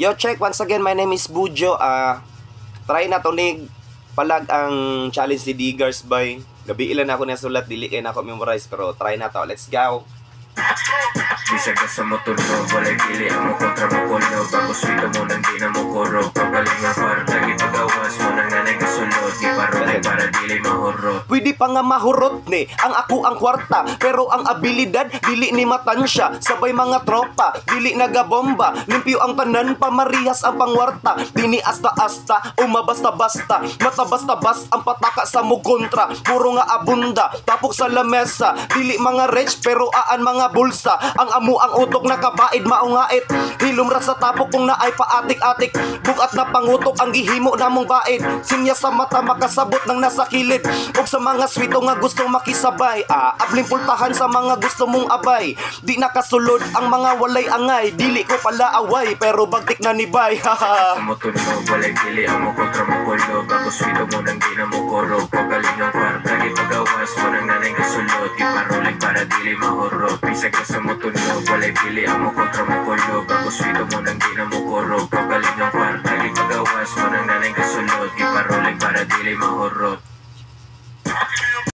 Yo, check once again, my name is Bujo. Try na to ni palag ang challenge ni Diggers by. Gabi ilan ako nasulat, dili kay nako memorize, pero try na to. Let's go. Bisag ka sa motor ko, walay pili ang mo kontra mo polo. Bago swito mo nang di na mo koro. Pagaling nga parang lagi pagawas mo nang nanay kasulod. Di parole para dili mahurot. Pwede pa nga mahurot ni ang ako ang kwarta, pero ang abilidad dili ni matansya. Sabay mga tropa, dili nagabomba. Limpyo ang tanan, pamarihas ang pangwarta. Dini asta-asta, umabasta-basta. Matabas-tabas ang pataka sa mugontra. Puro nga abunda, tapok sa lamesa. Dili mga rich, pero aan mga bulsa. Ang amo ang utok nakabaid maungait. Hilumra sa tapok kung naay paatik-atik. Bukat na pangutok ang gihimo namong baid. Sinya sa mata makasabot ng nasa kilid. Og sa mga swito nga gustong makisabay. Abling pultahan sa mga gusto mong abay. Di nakasulod ang mga walay angay. Dili ko pala away, pero bagtik na ni bay. Sa motor mo, walay pili ang mo kontra mo polo. Bago swito mo nang di na mo koro. Pagaling ang kwarta, di pagawas mo nang nanay kasulod. Di parole para dili mahurot. Bisag ka sa motor mo, walay pili ang mo kontra mo polo. Bago swito mo nang di na mo koro. Pagaling ang kwarta, di pagawas mo nang nanay kasulod. Di parole para dili mahurot.